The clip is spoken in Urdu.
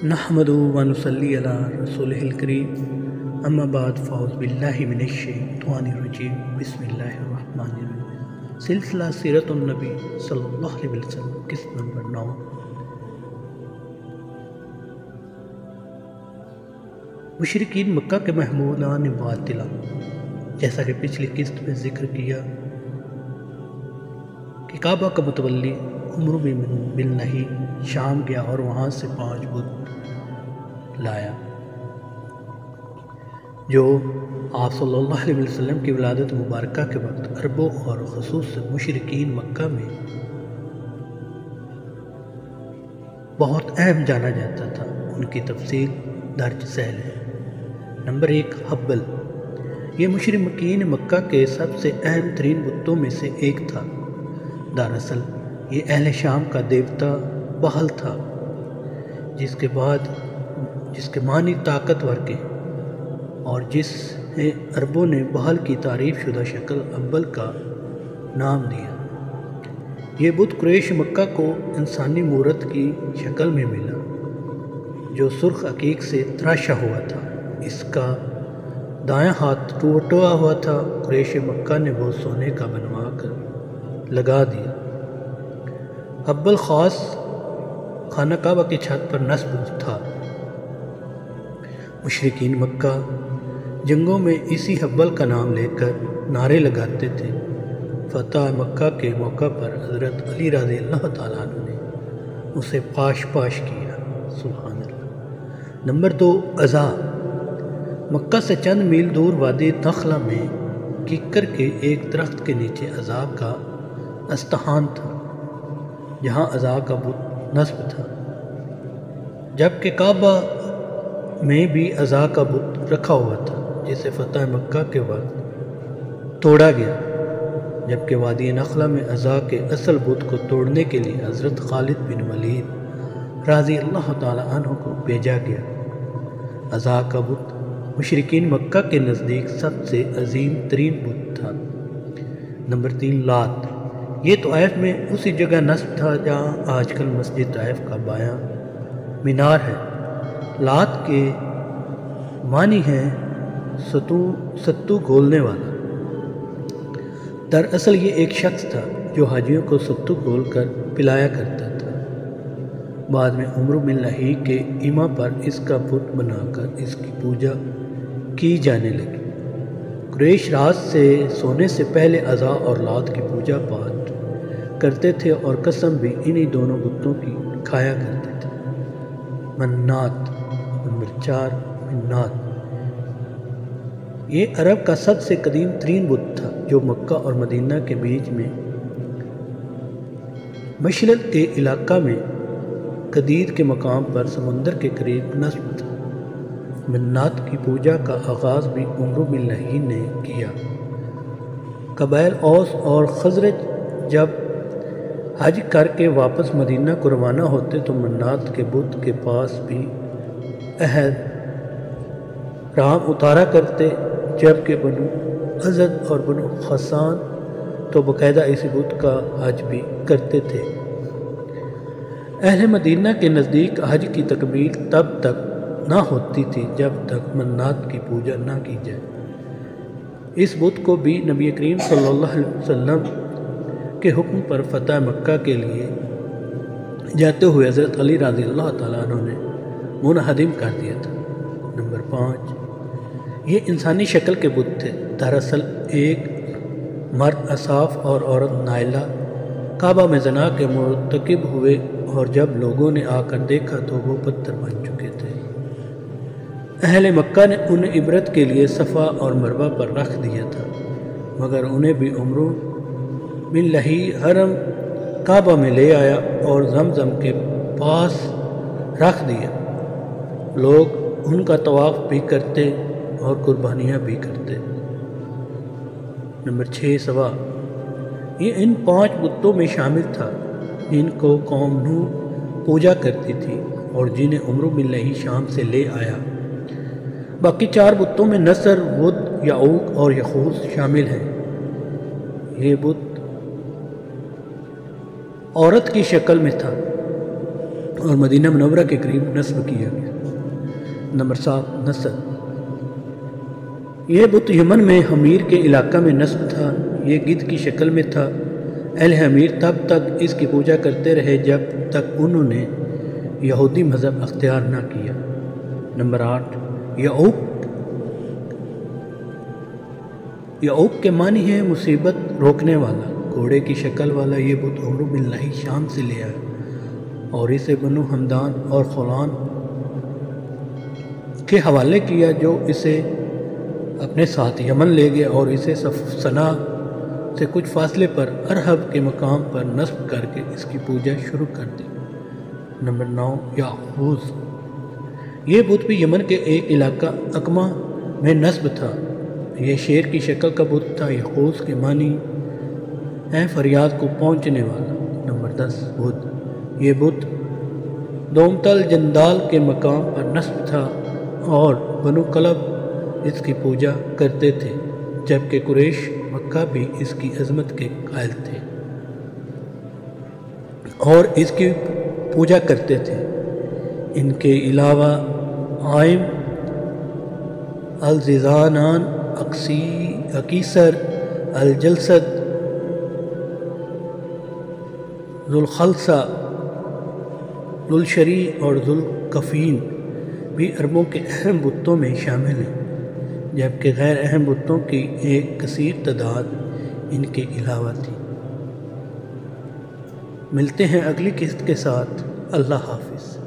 نحمدہ و نصلی علی رسولہ الکریم، اما بعد، فاعوذ باللہ من الشیطان الرجیم، بسم اللہ الرحمن الرحیم۔ سلسلہ سیرت النبی صلی اللہ علیہ وسلم، قسط نمبر 9۔ مشرکین مکہ کے محمودان باطلہ، جیسا کہ پچھلی قسط میں ذکر کیا کہ کعبہ کا متولی عمرو بن نہی شام گیا اور وہاں سے 5 بت لایا جو آپ صلی اللہ علیہ وسلم کی ولادت مبارکہ کے وقت عربوں اور خصوصاً مشرکین مکہ میں بہت اہم جانا جاتا تھا۔ ان کی تفصیل درج ذیل ہے۔ نمبر 1، حبل۔ یہ مشرکین مکہ کے سب سے اہم ترین بتوں میں سے ایک تھا۔ دراصل یہ اہل شام کا دیوتا بہل تھا، جس کے معنی طاقتور کے، اور جس نے عربوں نے بہل کی تعریف شدہ شکل حبل کا نام دیا۔ یہ بت قریش مکہ کو انسانی مورت کی شکل میں ملا جو سرخ عقیق سے تراشا ہوا تھا۔ اس کا دایاں ہاتھ ٹوٹا ہوا تھا۔ قریش مکہ نے وہ سونے کا بنوا کر لگا دیا۔ حبل خاص خانہ کعبہ کی چھت پر نصب تھا۔ مشرکین مکہ جنگوں میں اسی حبل کا نام لے کر نعرے لگاتے تھے۔ فتح مکہ کے موقع پر حضرت علی رضی اللہ تعالیٰ عنہ نے اسے پاش کیا۔ سبحان اللہ۔ نمبر 2، عزا۔ مکہ سے چند میل دور وادی نخلہ میں کیکر کے ایک درخت کے نیچے عزا کا استحان تھا، جہاں عزا کا بت نصب تھا، جبکہ کعبہ میں بھی عزا کا بت رکھا ہوا تھا جسے فتح مکہ کے وقت توڑا گیا، جبکہ وادی نخلہ میں عزا کے اصل بت کو توڑنے کے لیے حضرت خالد بن ولید رضی اللہ تعالیٰ عنہ کو بھیجا گیا۔ عزا کا بت مشرکین مکہ کے نزدیک سب سے عظیم ترین بت تھا۔ نمبر 3، لات۔ یہ طائف میں اسی جگہ نصب تھا جہاں آج کل مسجد طائف کا بایاں مینار ہے۔ لات کے معنی ہے ستو گھولنے والا۔ دراصل یہ ایک شخص تھا جو حاجیوں کو ستو گھول کر پلایا کرتا تھا۔ بعد میں عمرو بن نہی کے ایما پر اس کا بت بنا کر اس کی پوجا کی جانے لگی۔ قریش رات سے سونے سے پہلے عزا اور لات کی پوجا پاٹ کرتے تھے اور قسم بھی انہی دونوں بتوں کی کھایا کرتے تھے۔ منات۔ نمبر 4، منات۔ یہ عرب کا سب سے قدیم ترین بت تھا جو مکہ اور مدینہ کے بیچ میں مشرق کے علاقہ میں قدید کے مقام پر سمندر کے قریب نصب تھا۔ منات کی پوجا کا آغاز بھی عمرو بن نہی نے کیا۔ قبائل اوس اور خزرج جب حج کر کے واپس مدینہ کو روانہ ہوتے تو منات کے بت کے پاس بھی رام اتارا کرتے، جبکہ بنو اسد اور بنو خسان تو باقاعدہ اسی بت کا حج بھی کرتے تھے۔ اہل مدینہ کے نزدیک حج کی تکمیل تب تک نہ ہوتی تھی جب تک منات کی پوجا نہ کی جائے۔ اس بت کو بھی نبی کریم صلی اللہ علیہ وسلم کے حکم پر فتح مکہ کے لیے جاتے ہوئے حضرت علی رضی اللہ تعالیٰ عنہ نے منہدم کر دیا تھا۔ نمبر 5، یہ انسانی شکل کے بت تھے۔ دراصل ایک مرد اصاف اور عورت نائلہ کعبہ میں زنا کے مرتکب ہوئے، اور جب لوگوں نے آ کر دیکھا تو وہ پتھر بن چکے تھے۔ اہل مکہ نے انہیں عبرت کے لیے صفا اور مروہ پر رکھ دیا تھا، مگر انہیں بھی عمرو بن نہی حرم کعبہ میں لے آیا اور زمزم کے پاس رکھ دیا۔ لوگ ان کا طواف بھی کرتے اور قربانیاں بھی کرتے۔ نمبر 6، سوا۔ یہ ان 5 بتوں میں شامل تھا جن کو قوم نوح پوجا کرتی تھی اور جنہیں عمرو بن نہی شام سے لے آیا۔ باقی 4 بتوں میں نصر، ود، یعوق اور یغوث شامل ہیں۔ یہ بت عورت کی شکل میں تھا اور مدینہ منورہ کے قریب نصب کیا گیا۔ نمبر 7 نصب، یہ بت یمن میں حمیر کے علاقہ میں نصب تھا۔ یہ گدھ کی شکل میں تھا۔ اہل حمیر تب تک اس کی پوجا کرتے رہے جب تک انہوں نے یہودی مذہب اختیار نہ کیا۔ نمبر 8 یعوق کے معنی ہے مصیبت روکنے والا۔ گھوڑے کی شکل والا یہ بت عمرو بن لہی شام سے لے آیا اور اسے بنو ہمدان اور خولان کے حوالے کیا، جو اسے اپنے ساتھ یمن لے گئے اور اسے صنعاء سے کچھ فاصلے پر ارہب کے مقام پر نصب کر کے اس کی پوجا شروع کر دی۔ نمبر 9 یاغوث، یہ بت بھی یمن کے ایک علاقہ اقمہ میں نصب تھا۔ یہ شیر کی شکل کا بت تھا۔ یاغوث کے معنی ہے فریاد کو پہنچنے والا۔ نمبر 10 بدھ، یہ بت دومتل جندال کے مقام پر نصب تھا اور بنو کلب اس کی پوجا کرتے تھے، جبکہ قریش مکہ بھی اس کی عظمت کے قائل تھے اور اس کی پوجا کرتے تھے۔ ان کے علاوہ عائم، الزیزانان، اکیسر، الجلسد، ذوالخلصہ، ذوالشری اور ذوالکفین بھی عربوں کے اہم بتوں میں شامل ہیں، جبکہ غیر اہم بتوں کی ایک کثیر تعداد ان کے علاوہ تھی۔ ملتے ہیں اگلی قسط کے ساتھ۔ اللہ حافظ۔